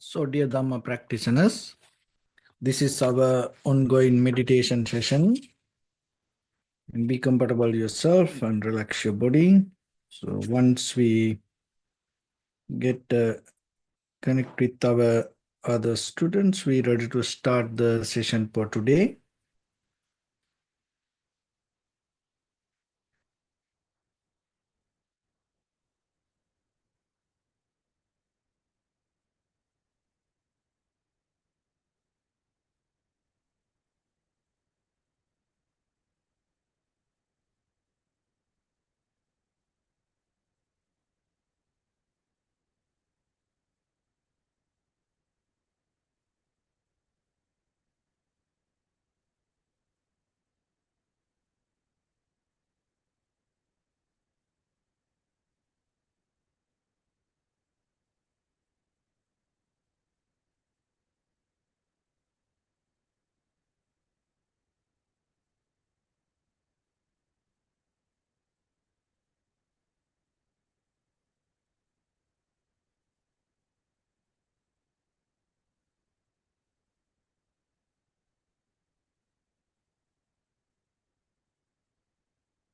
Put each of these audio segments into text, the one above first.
So, dear Dhamma practitioners, this is our ongoing meditation session. And be comfortable yourself and relax your body. So, once we get connect with our other students, we ready to start the session for today.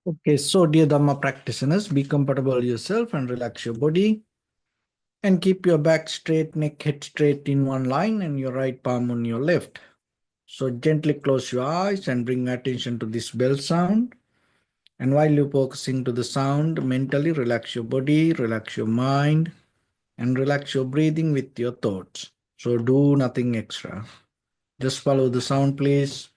Okay, so dear Dhamma practitioners, be comfortable yourself and relax your body. And keep your back straight, neck, head straight in one line, and your right palm on your left. So gently close your eyes and bring attention to this bell sound. And while you're focusing to the sound, mentally relax your body, relax your mind, and relax your breathing with your thoughts. So do nothing extra. Just follow the sound, please.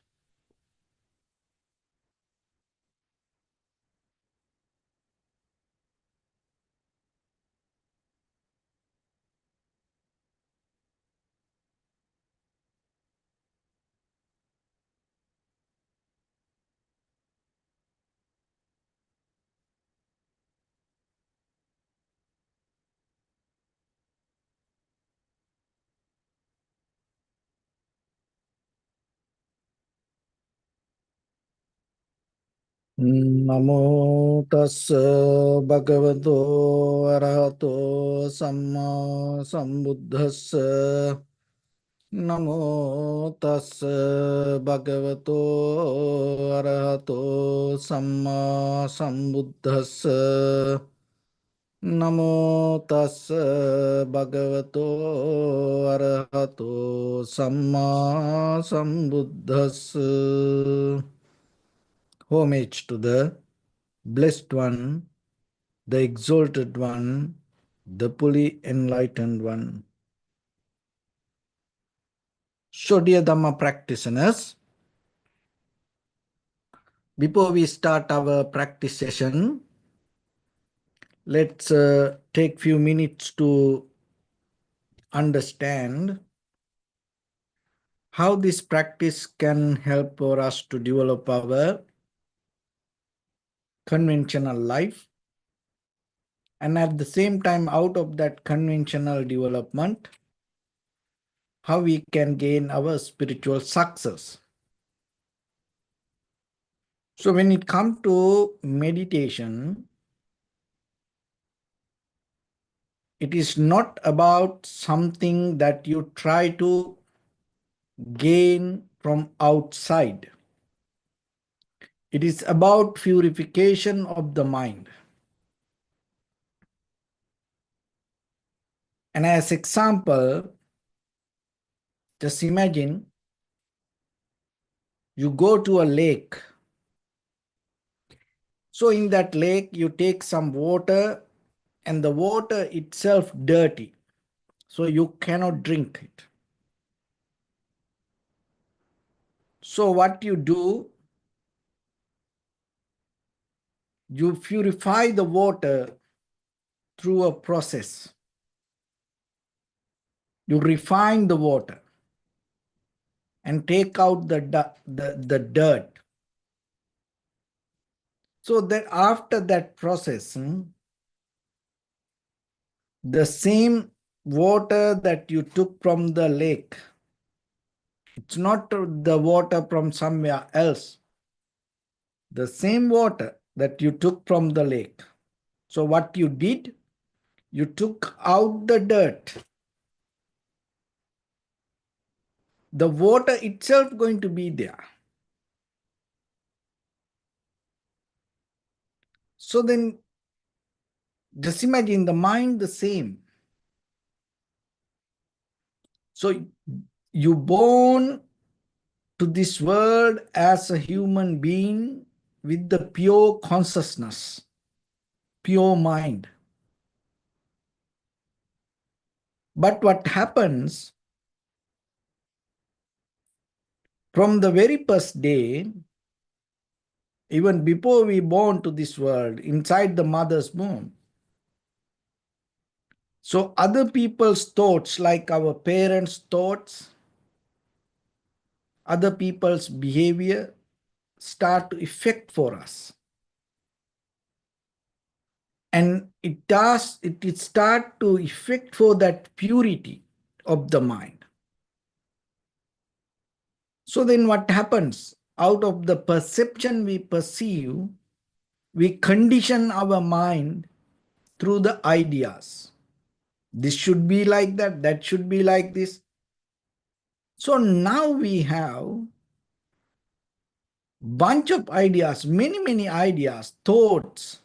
Namo tassa bhagavato arahato samma sambuddhassa. Namo tassa bhagavato arahato samma sambuddhassa. Namo tassa bhagavato arahato samma sambuddhassa. Homage to the Blessed One, the Exalted One, the fully enlightened One. So, dear Dhamma practitioners, before we start our practice session, let's take few minutes to understand how this practice can help for us to develop our conventional life, and at the same time, out of that conventional development, how we can gain our spiritual success. So when it comes to meditation, it is not about something that you try to gain from outside. It is about purification of the mind. And as example, just imagine you go to a lake. So in that lake, you take some water and the water itself dirty. So you cannot drink it. So what you do, you purify the water through a process. You refine the water and take out the dirt. So that after that process, the same water that you took from the lake, it's not the water from somewhere else. The same water that you took from the lake. So what you did, you took out the dirt the water itself going to be there. So then just imagine the mind the same. So you born to this world as a human being with the pure consciousness, pure mind. But what happens from the very first day, even before we born to this world, inside the mother's womb, so other people's thoughts, like our parents' thoughts, other people's behavior, start to affect for us. And it start to affect for that purity of the mind. So then what happens? Out of the perception we perceive, we condition our mind through the ideas. This should be like that, that should be like this. So now we have bunch of ideas, many ideas, thoughts,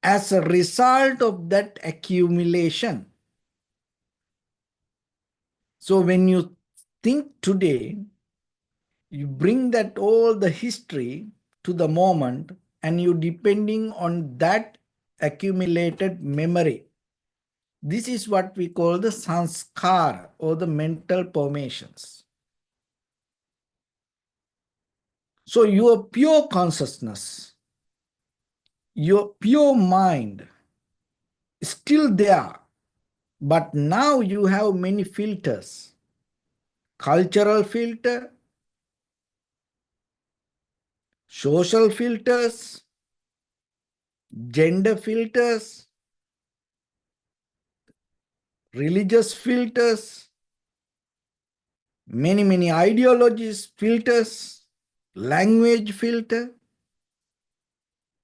as a result of that accumulation. So when you think today, you bring that all the history to the moment, and you depending on that accumulated memory. This is what we call the sanskara, or the mental formations. So your pure consciousness, your pure mind is still there, but now you have many filters. Cultural filter, social filters, gender filters, religious filters, many ideologies filters, language filter.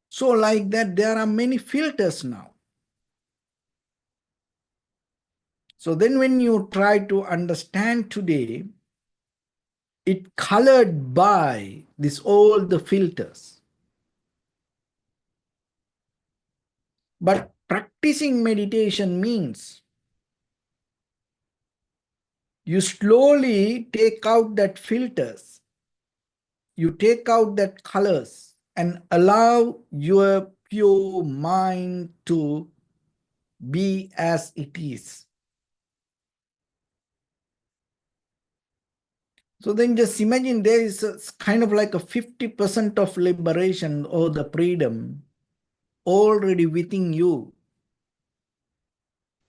So like that, there are many filters now. So then when you try to understand today, it colored by this all the filters. But practicing meditation means you slowly take out that filters, you take out that colors, and allow your pure mind to be as it is. So then just imagine there is a kind of like a 50% of liberation or the freedom already within you.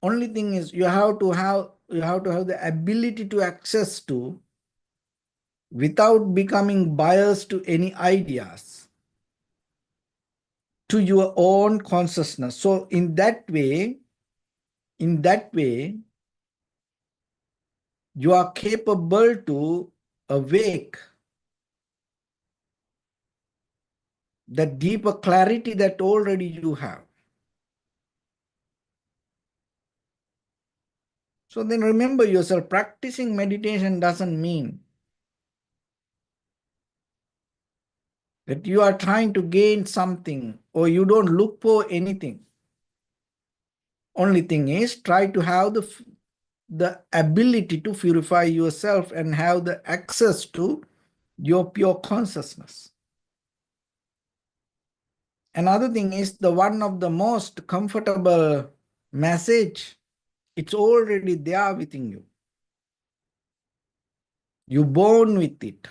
Only thing is you have to have the ability to access to without becoming biased to any ideas, to your own consciousness. So in that way, you are capable to awake the deeper clarity that already you have. So then remember yourself, practicing meditation doesn't mean that you are trying to gain something or you don't look for anything. Only thing is try to have the ability to purify yourself and have the access to your pure consciousness. Another thing is the one of the most comfortable message, it's already there within you. You're born with it.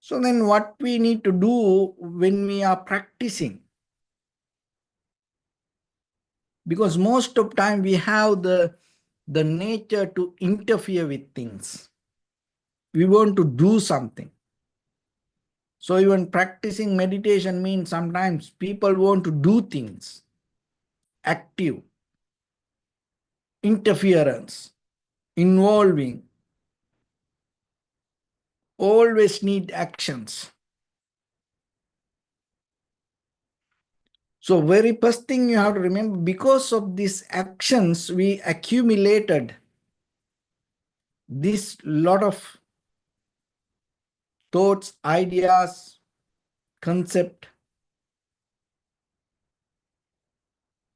So then what we need to do when we are practicing, because most of time we have the nature to interfere with things. We want to do something. So even practicing meditation means sometimes people want to do things, active, interference, involving, always need actions. So very first thing you have to remember, because of these actions, we accumulated this lot of thoughts, ideas, concept.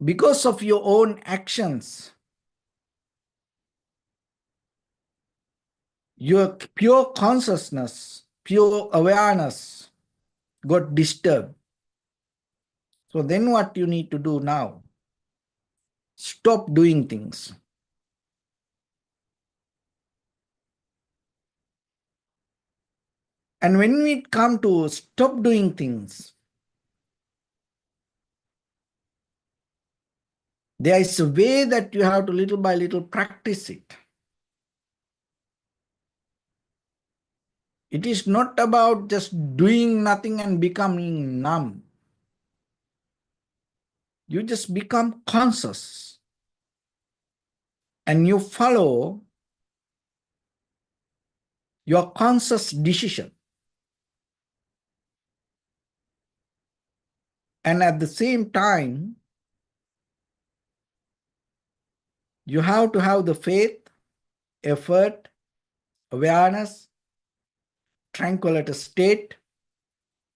Because of your own actions, your pure consciousness, pure awareness got disturbed. So then what you need to do now? Stop doing things. And when we come to stop doing things, there is a way that you have to little by little practice it. It is not about just doing nothing and becoming numb. You just become conscious and you follow your conscious decision. And at the same time, you have to have the faith, effort, awareness, tranquility state,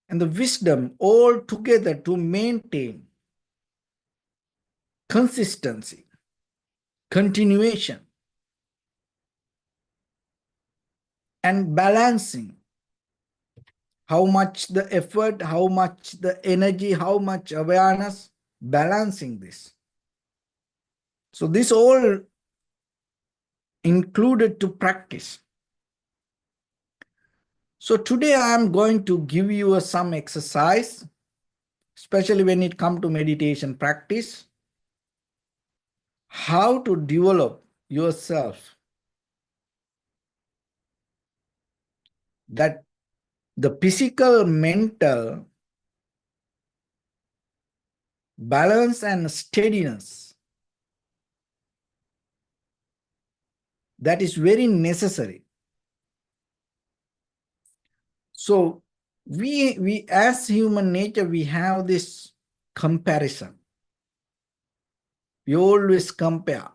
and the wisdom all together to maintain consistency, continuation, and balancing. How much the effort, how much the energy, how much awareness, balancing this. So this all included to practice. So today I am going to give you some exercise, especially when it comes to meditation practice, how to develop yourself that the physical, mental balance and steadiness that is very necessary. So we as human nature, we have this comparison. We always compare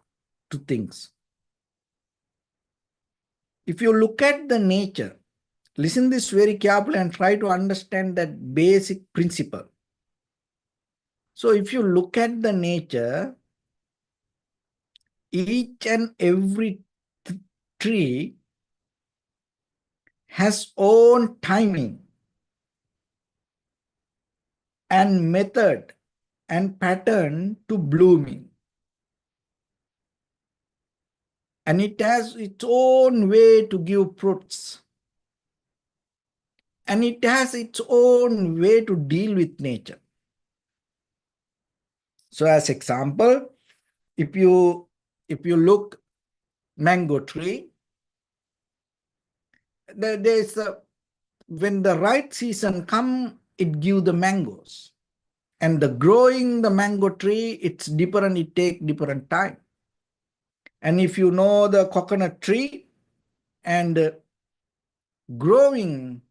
to things. If you look at the nature, listen this very carefully and try to understand that basic principle. So if you look at the nature, each and every tree has own timing and method and pattern to blooming. And it has its own way to give fruits. And it has its own way to deal with nature. So as example, if you look mango tree, there's a, when the right season come, it give the mangoes. And the growing the mango tree, it's different, it take different time. And if you know the coconut tree, and growing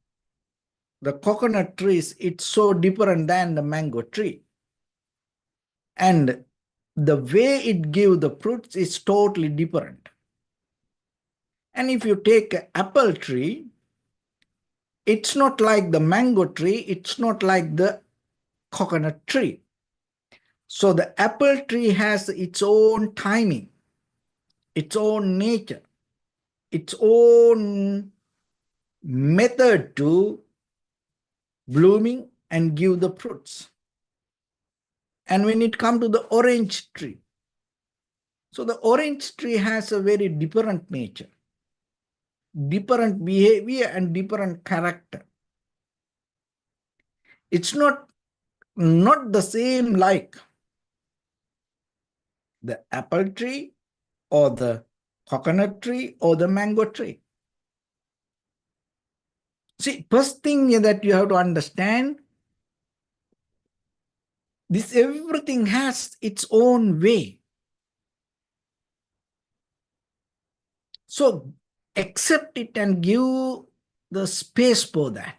the coconut trees, it's so different than the mango tree. And the way it gives the fruits is totally different. And if you take an apple tree, it's not like the mango tree, it's not like the coconut tree. So the apple tree has its own timing, its own nature, its own method to blooming and give the fruits. And when it comes to the orange tree, so the orange tree has a very different nature, different behavior and different character. It's not the same like the apple tree or the coconut tree or the mango tree. See, first thing that you have to understand, this everything has its own way. So accept it and give the space for that.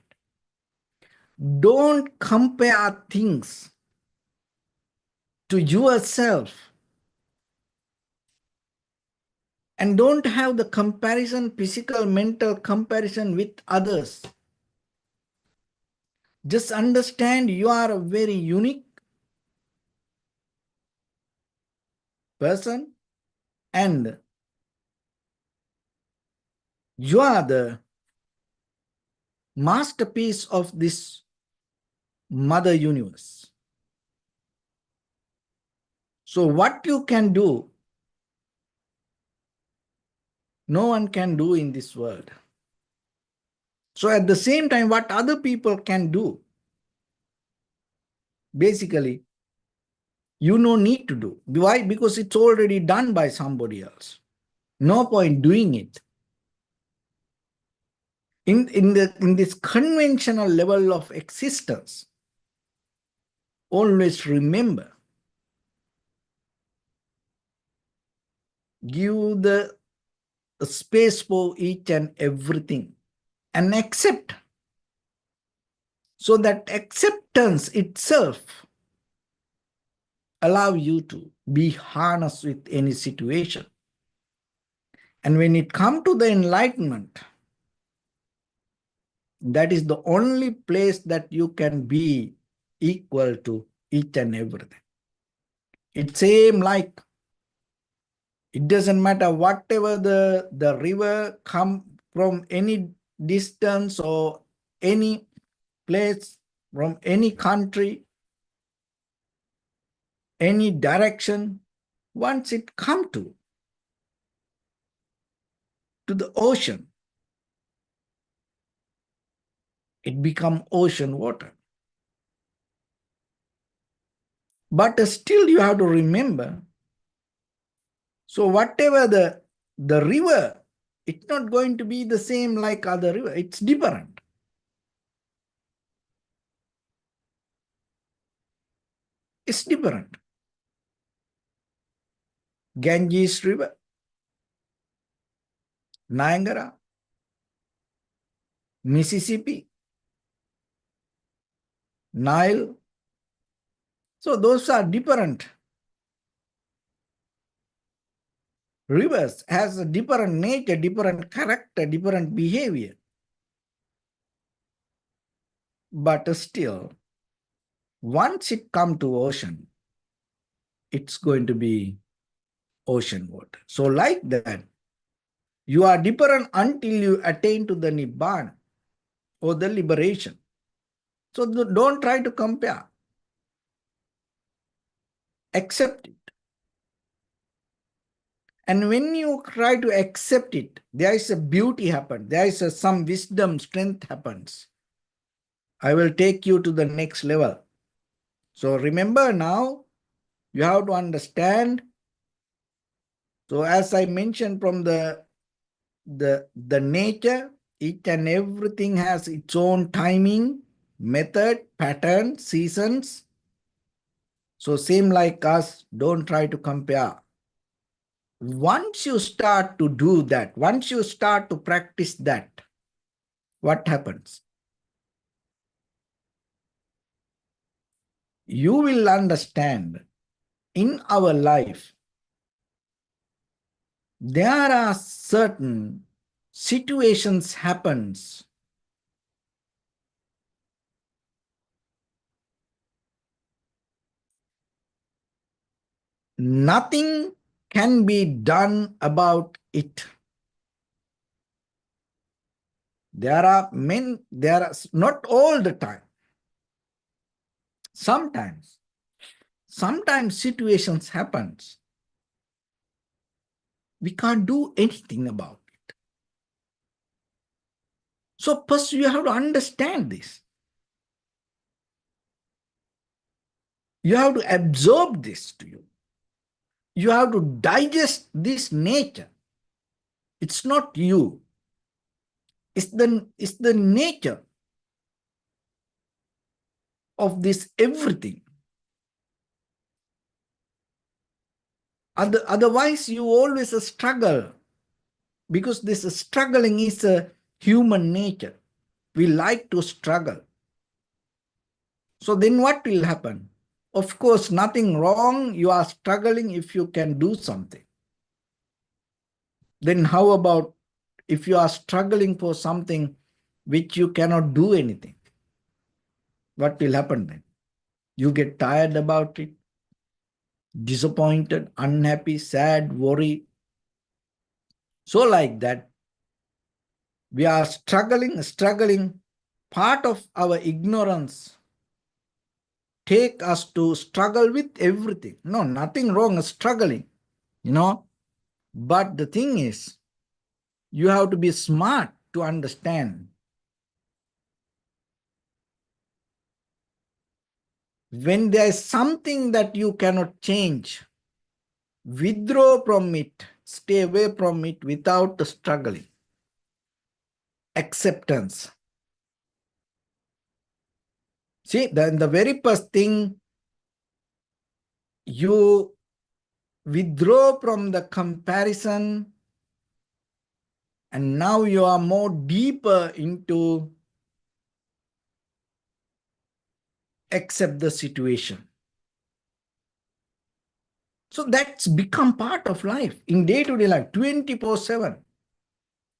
Don't compare things to yourself. And don't have the comparison, physical, mental comparison with others. Just understand you are a very unique person and you are the masterpiece of this mother universe. So what you can do, no one can do in this world. So at the same time, what other people can do, basically, you no need to do. Why? Because it's already done by somebody else. No point doing it. In this conventional level of existence, always remember, give the space for each and everything and accept. So that acceptance itself allow you to be harnessed with any situation. And when it comes to the enlightenment, that is the only place that you can be equal to each and everything. It's same like, it doesn't matter whatever the river come from any distance or any place, from any country, any direction, once it come to the ocean, it become ocean water. But still you have to remember, so whatever the river, it's not going to be the same like other river. It's different. It's different. Ganges River, Niagara, Mississippi, Nile. So those are different. Rivers has a different nature, different character, different behavior. But still, once it come to ocean, it's going to be ocean water. So like that, you are different until you attain to the Nibbana or the liberation. So don't try to compare. Accept it. And when you try to accept it, there is a beauty happen. There is some wisdom, strength happens. I will take you to the next level. So remember now, you have to understand. So as I mentioned from the nature, each and everything has its own timing, method, pattern, seasons. So same like us, don't try to compare. Once you start to do that, once you start to practice that, what happens? You will understand in our life, there are certain situations happens nothing can be done about it. There are not all the time. Sometimes situations happens. We can't do anything about it. So first you have to understand this. You have to absorb this to you. You have to digest this nature. It's not you. It's the nature of this everything. Otherwise, you always struggle, because this struggling is a human nature. We like to struggle. So then what will happen? Of course, nothing wrong. You are struggling if you can do something. Then how about if you are struggling for something which you cannot do anything? What will happen then? You get tired about it, disappointed, unhappy, sad, worried. So like that, we are struggling. Part of our ignorance take us to struggle with everything. No, nothing wrong, struggling, you know. But the thing is, you have to be smart to understand when there is something that you cannot change, withdraw from it, stay away from it without struggling. Acceptance. See, the very first thing, you withdraw from the comparison, and now you are more deeper into accept the situation. So that's become part of life in day-to-day life, 24/7,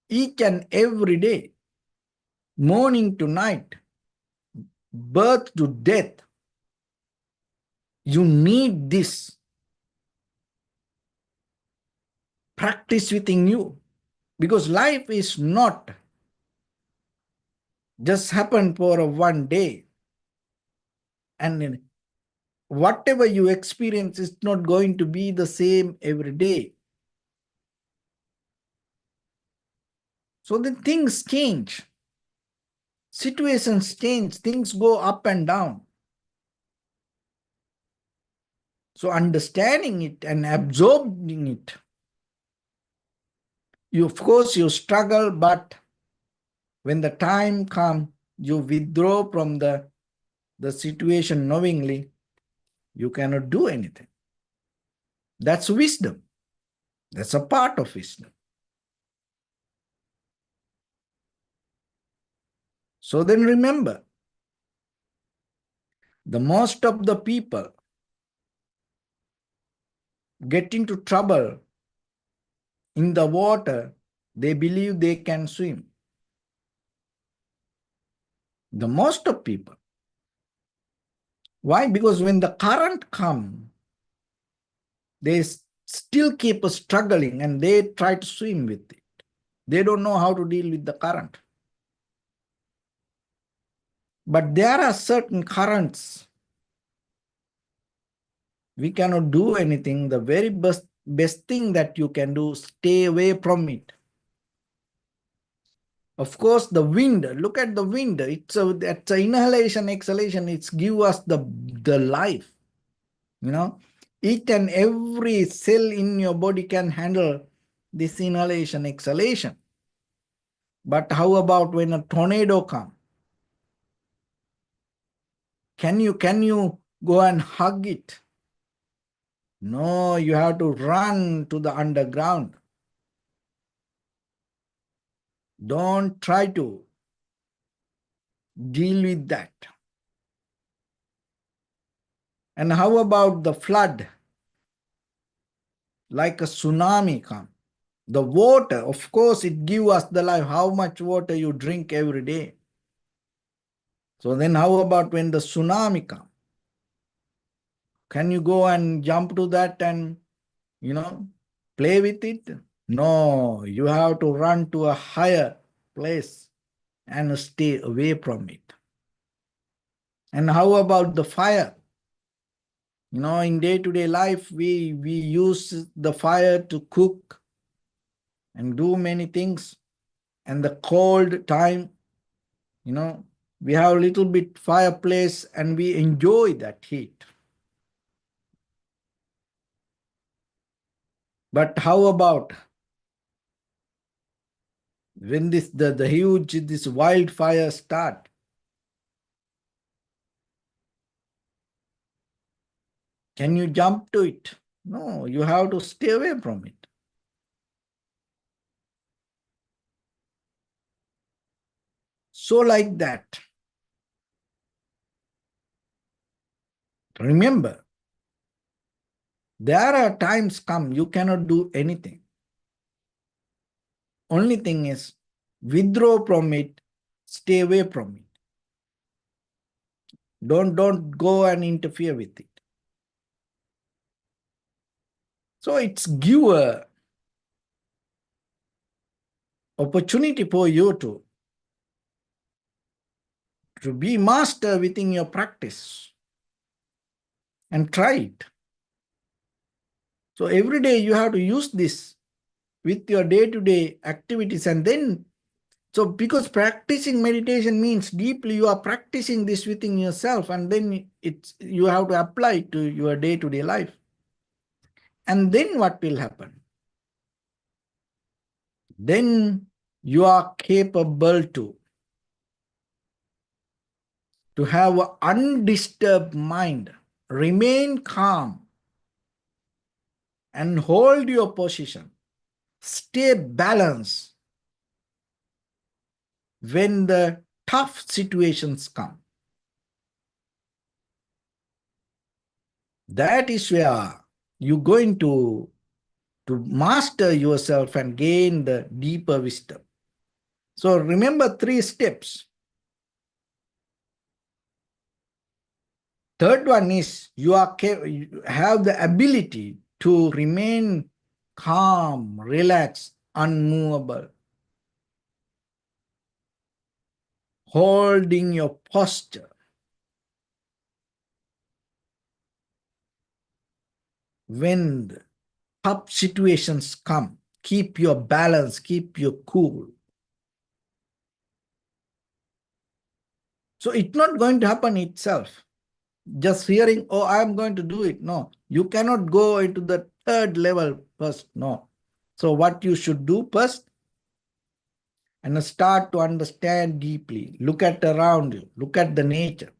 each and every day, morning to night, birth to death. You need this practice within you, because life is not just happen for a one day, and whatever you experience is not going to be the same every day. So then things change, situations change, things go up and down. So understanding it and absorbing it, you of course you struggle, but when the time comes, you withdraw from the situation knowingly, you cannot do anything. That's wisdom. That's a part of wisdom. So then remember, the most of the people get into trouble in the water, they believe they can swim. The most of people. Why? Because when the current comes, they still keep struggling and they try to swim with it. They don't know how to deal with the current. But there are certain currents. We cannot do anything. The very best thing that you can do, stay away from it. Of course, the wind, look at the wind. It's an inhalation, exhalation. It's give us the life. You know, each and every cell in your body can handle this inhalation, exhalation. But how about when a tornado comes? Can you go and hug it? No, you have to run to the underground. Don't try to deal with that. And how about the flood? Like a tsunami come. The water, of course, it gives us the life. How much water you drink every day? So then how about when the tsunami comes? Can you go and jump to that and, play with it? No, you have to run to a higher place and stay away from it. And how about the fire? In day-to-day life, we use the fire to cook and do many things. And the cold time, we have a little bit fireplace and we enjoy that heat. But how about when the huge this wildfire start? Can you jump to it? No, you have to stay away from it. So like that. Remember, there are times come you cannot do anything. Only thing is, withdraw from it, stay away from it. Don't go and interfere with it. So it's give a opportunity for you to be master within your practice and try it. So every day you have to use this with your day-to-day activities, and then so because practicing meditation means deeply you are practicing this within yourself, and then you have to apply it to your day-to-day life. And then what will happen? Then you are capable to have an undisturbed mind, remain calm, and hold your position. Stay balanced when the tough situations come. That is where you're going to master yourself and gain the deeper wisdom. So remember 3 steps. Third one is you have the ability to remain calm, relaxed, unmovable, holding your posture. When the tough situations come, keep your balance, keep your cool. So it's not going to happen itself. Just hearing, oh, I'm going to do it. No, you cannot go into the third level first. No. So what you should do first, and start to understand deeply. Look at around you. Look at the nature.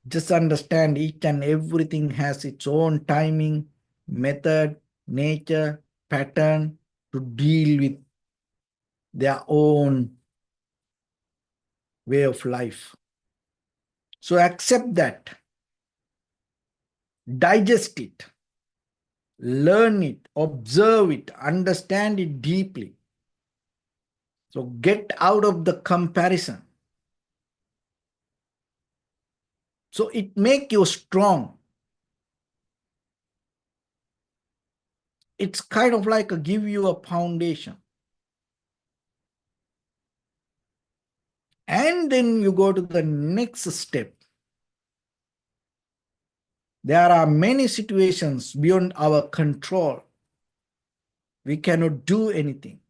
Just understand each and everything has its own timing, method, nature, pattern to deal with their own way of life. So accept that. Digest it. Learn it. Observe it. Understand it deeply. So get out of the comparison. So it make you strong. It's kind of like give you a foundation. And then you go to the next step. There are many situations beyond our control. We cannot do anything.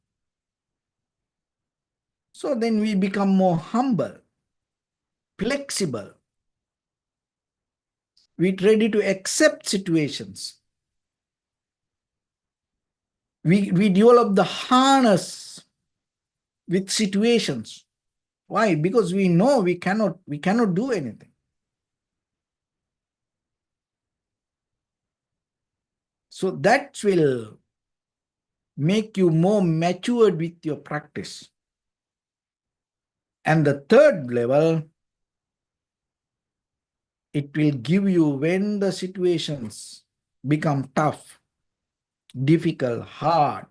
So then we become more humble, flexible. We're ready to accept situations. We develop the harness with situations. Why? Because we know we cannot do anything. So that will make you more matured with your practice. And the third level, it will give you when the situations become tough, difficult, hard,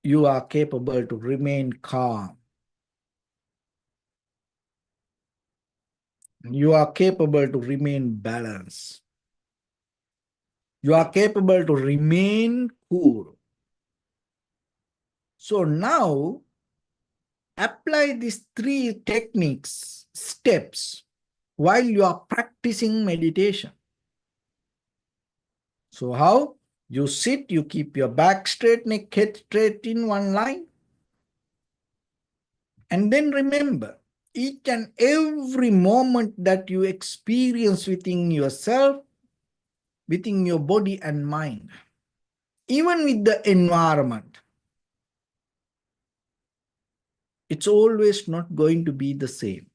you are capable to remain calm. You are capable to remain balanced. You are capable to remain cool. So now, apply these 3 techniques, steps, while you are practicing meditation. So how? You sit, you keep your back straight, neck, head straight in one line. And then remember, each and every moment that you experience within yourself, within your body and mind, even with the environment, it's always not going to be the same.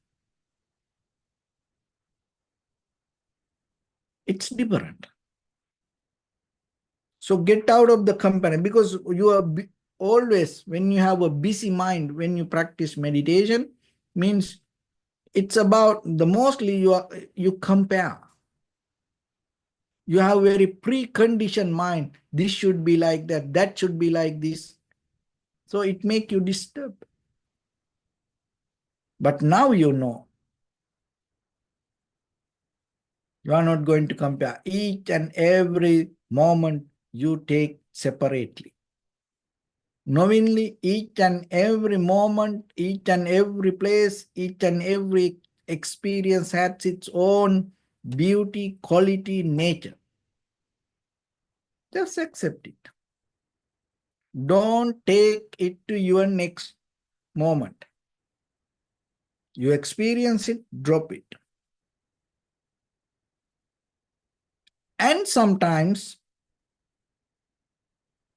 It's different. So get out of the company, because you are always, when you have a busy mind, when you practice meditation, means it's about the mostly you compare. You have very preconditioned mind. This should be like that. That should be like this. So it make you disturbed. But now you know. You are not going to compare. Each and every moment you take separately. Knowingly, each and every moment, each and every place, each and every experience has its own beauty, quality, nature. Just accept it. Don't take it to your next moment. You experience it, drop it. And sometimes,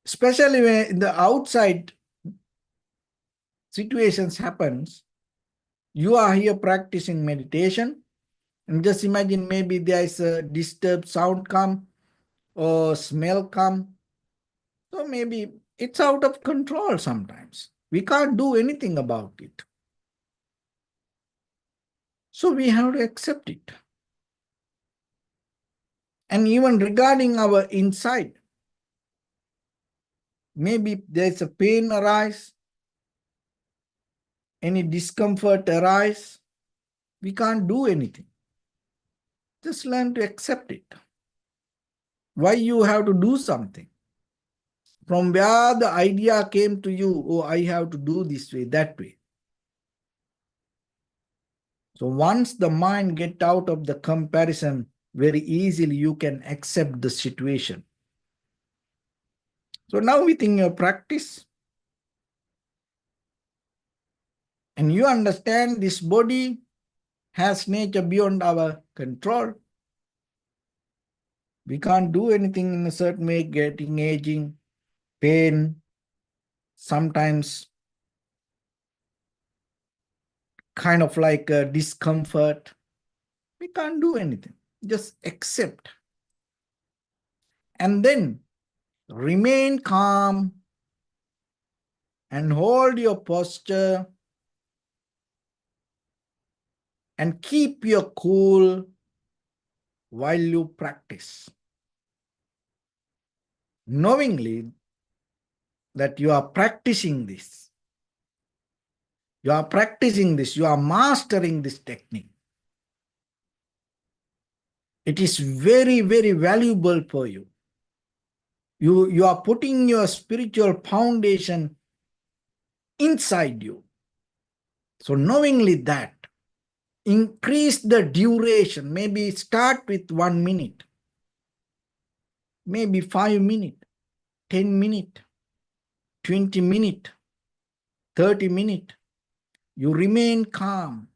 especially when the outside situations happens, you are here practicing meditation, and just imagine maybe there is a disturbed sound come or smell come. So maybe it's out of control sometimes. We can't do anything about it. So we have to accept it. And even regarding our inside, maybe there's a pain arise, any discomfort arise, we can't do anything. Just learn to accept it. Why you have to do something? From where the idea came to you, oh, I have to do this way, that way. So once the mind get out of the comparison, very easily you can accept the situation. So now within your practice, and you understand this body has nature beyond our control. We can't do anything in a certain way, getting aging, pain, sometimes kind of like a discomfort. We can't do anything. Just accept. And then remain calm and hold your posture and keep your cool while you practice. Knowingly that you are practicing this. You are practicing this. You are mastering this technique. It is very, very valuable for you. You are putting your spiritual foundation inside you. So knowingly that, increase the duration. Maybe start with 1 minute. Maybe 5 minutes, 10 minutes, 20 minutes, 30 minutes. You remain calm.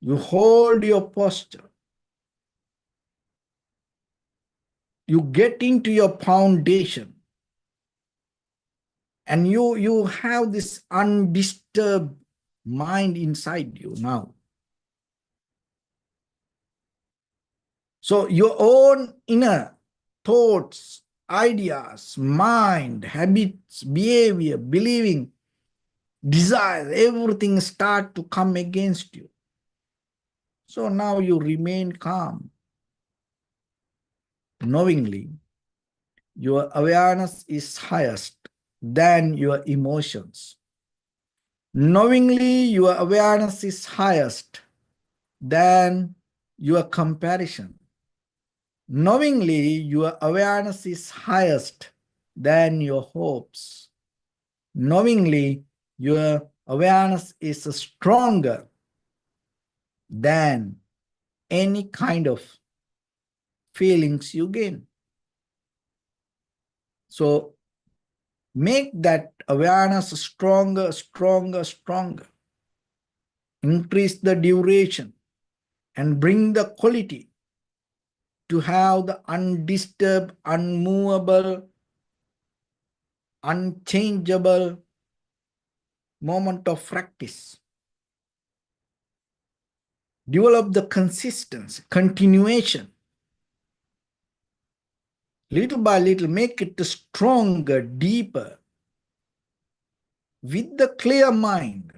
You hold your posture. You get into your foundation. And you have this undisturbed mind inside you now. So your own inner thoughts, ideas, mind, habits, behavior, believing, desire, everything start to come against you. So now you remain calm. Knowingly, your awareness is highest than your emotions. Knowingly, your awareness is highest than your comparison. Knowingly, your awareness is highest than your hopes. Knowingly, your awareness is stronger than any kind of feelings you gain. So make that awareness stronger, stronger, stronger. Increase the duration and bring the quality to have the undisturbed, unmovable, unchangeable moment of practice. Develop the consistency, continuation. Little by little, make it stronger, deeper, with the clear mind.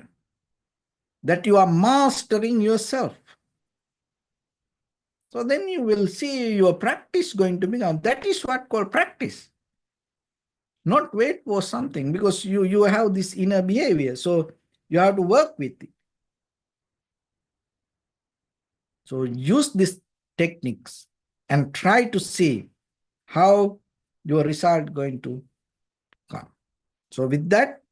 that you are mastering yourself. So then you will see your practice going to become, that is what called practice. Not wait for something, because you have this inner behavior. So you have to work with it. So use these techniques and try to see how your result going to come. So with that,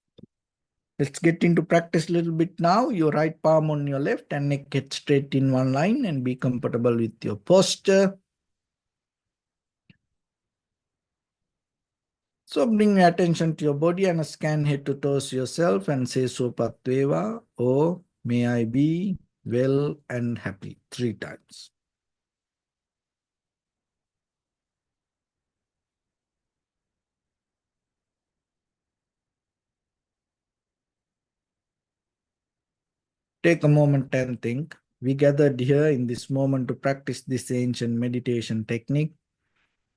let's get into practice a little bit now. Your right palm on your left and neck head straight in one line, and be comfortable with your posture. So bring your attention to your body and scan head to toes yourself and say Sopatveva, or may I be well and happy, 3 times. Take a moment and think. We gathered here in this moment to practice this ancient meditation technique.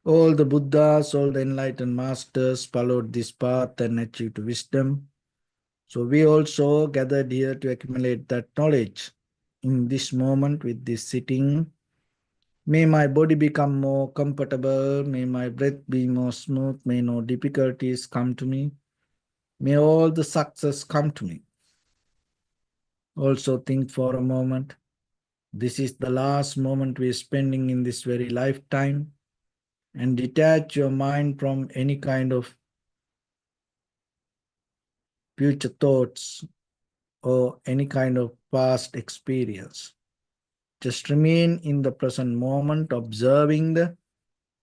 All the Buddhas, all the enlightened masters followed this path and achieved wisdom. So we also gathered here to accumulate that knowledge. In this moment with this sitting, may my body become more comfortable, may my breath be more smooth, may no difficulties come to me, may all the success come to me. Also think for a moment, this is the last moment we are spending in this very lifetime, and detach your mind from any kind of future thoughts or any kind of past experience. Just remain in the present moment, observing the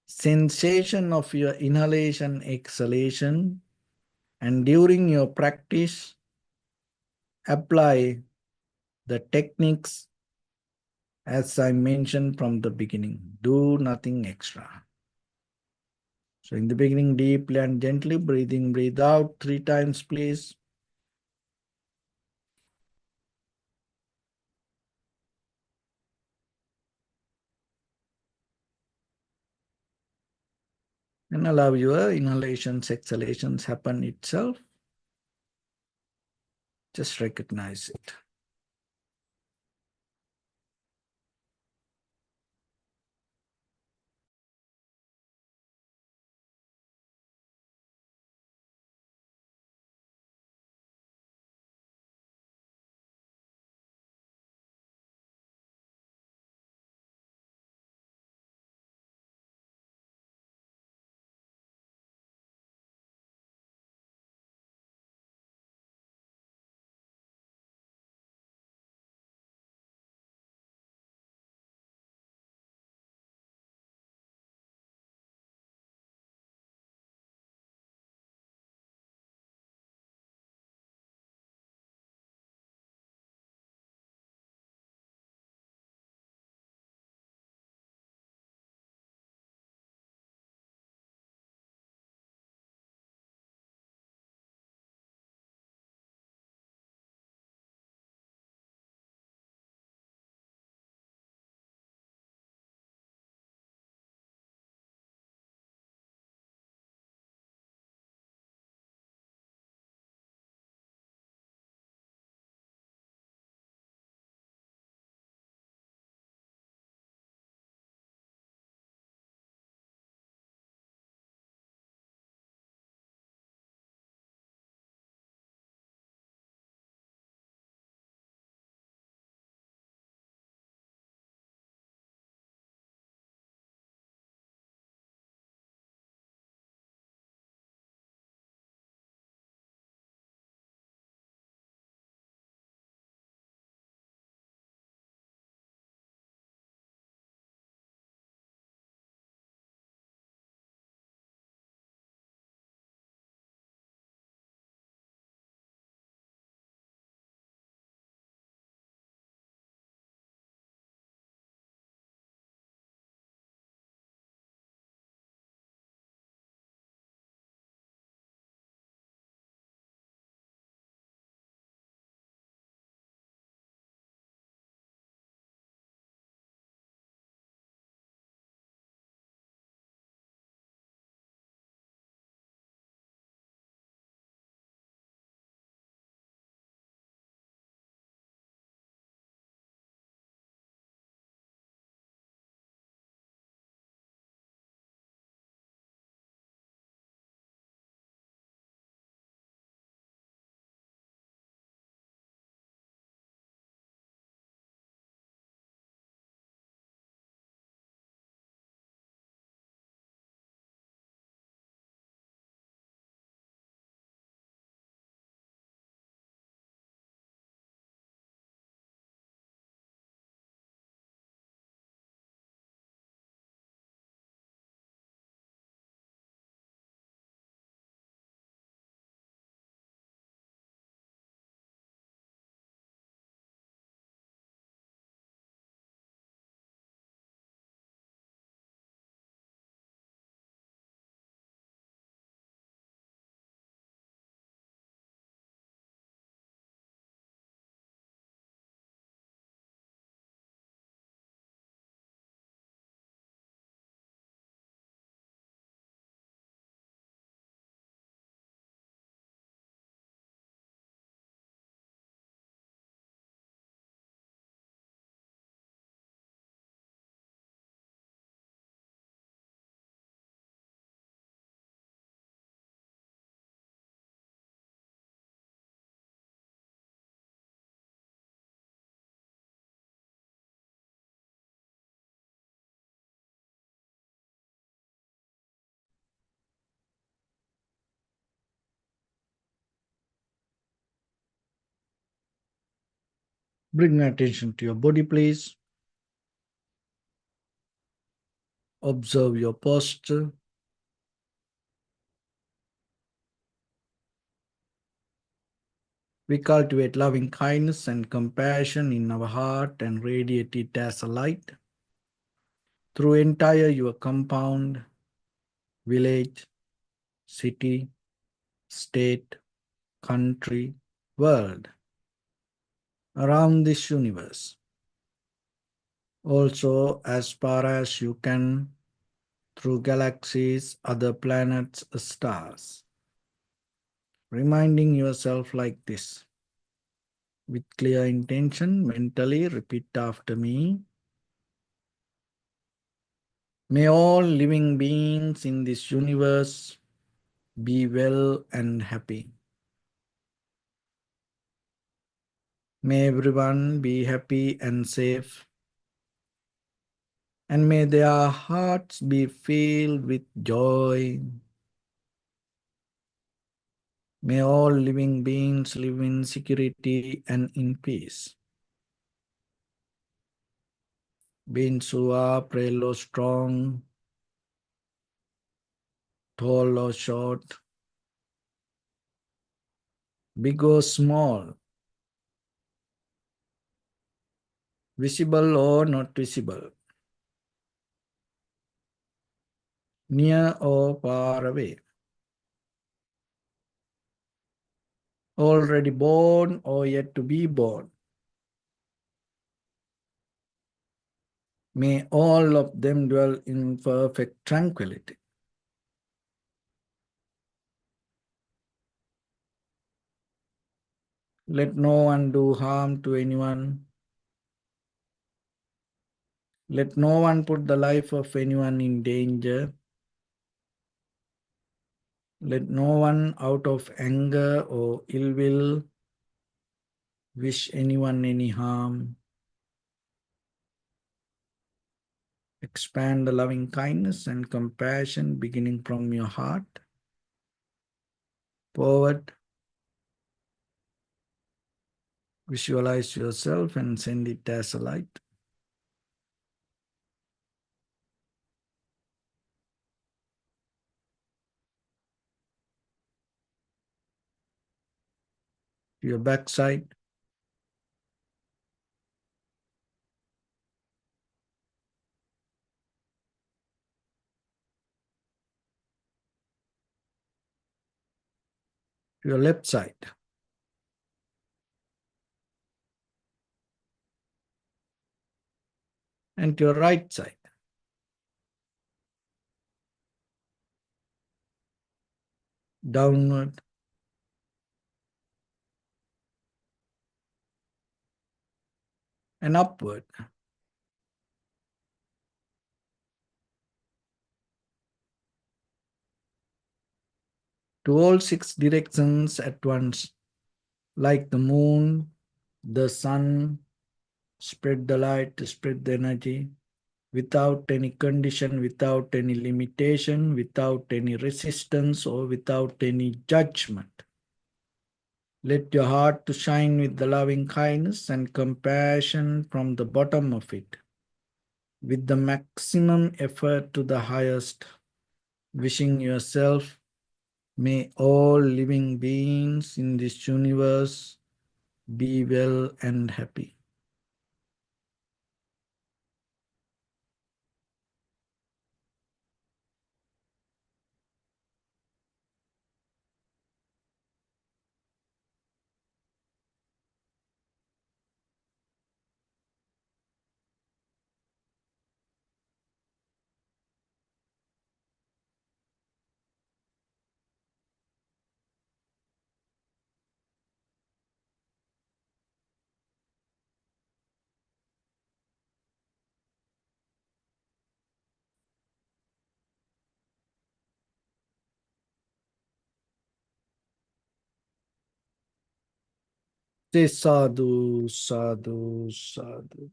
sensation of your inhalation, exhalation, and during your practice, apply the techniques as I mentioned from the beginning. Do nothing extra. So in the beginning, deeply and gently, breathing, breathe out 3 times, please. And allow your inhalations, exhalations happen itself. Just recognize it. Bring attention to your body, please. Observe your posture. We cultivate loving kindness and compassion in our heart and radiate it as a light through entire your compound, village, city, state, country, world, around this universe. Also, as far as you can, through galaxies, other planets, stars. Reminding yourself like this. With clear intention, mentally repeat after me. May all living beings in this universe be well and happy. May everyone be happy and safe. And may their hearts be filled with joy. May all living beings live in security and in peace. Beings who are frail or strong, tall or short, big or small, visible or not visible, near or far away, already born or yet to be born. May all of them dwell in perfect tranquility. Let no one do harm to anyone. Let no one put the life of anyone in danger. Let no one out of anger or ill will wish anyone any harm. Expand the loving kindness and compassion beginning from your heart forward. Visualize yourself and send it as a light. To your backside, to your left side, and to your right side. Downward and upward. To all six directions at once, like the moon, the sun, spread the light, spread the energy, without any condition, without any limitation, without any resistance, or without any judgment. Let your heart to shine with the loving kindness and compassion from the bottom of it, with the maximum effort to the highest, wishing yourself, may all living beings in this universe be well and happy. Say sadhu, sadhu, sadhu.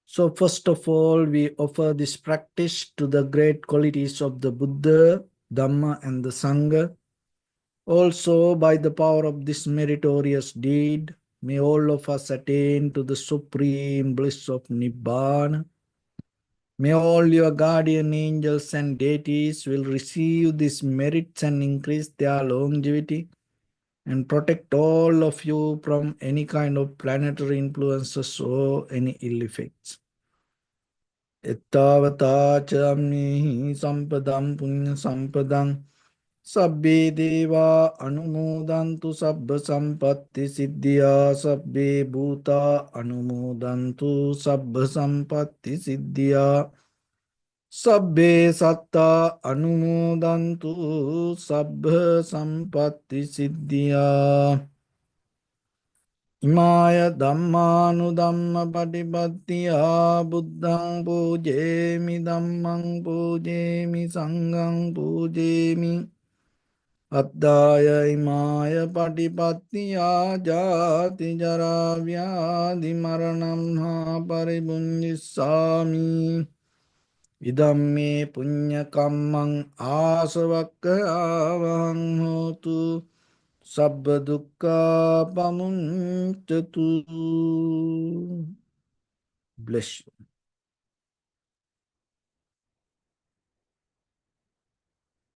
So first of all, we offer this practice to the great qualities of the Buddha, Dhamma, and the Sangha. Also, by the power of this meritorious deed, May all of us attain to the supreme bliss of Nibbana. May all your guardian angels and deities will receive these merits and increase their longevity and protect all of you from any kind of planetary influences or any ill effects. Ettavata chamni sampadam punya sampadam sabbe deva anumodantu sabba sampatti siddhya sabbe bhuta anumodantu sabba sampatti siddhya sabbe satta anumodantu sabba sampatti siddhya. Imaya dhammanu dhamma patipattiya buddhang pujemi dhammang pujemi sanghang pujemi addaya imaya patipattiya jati jara vyadhi maranam ha paribunjissami idam me punya kammang asavakkayavahang hotu Sabba dukkha pamuncatu. Bless you.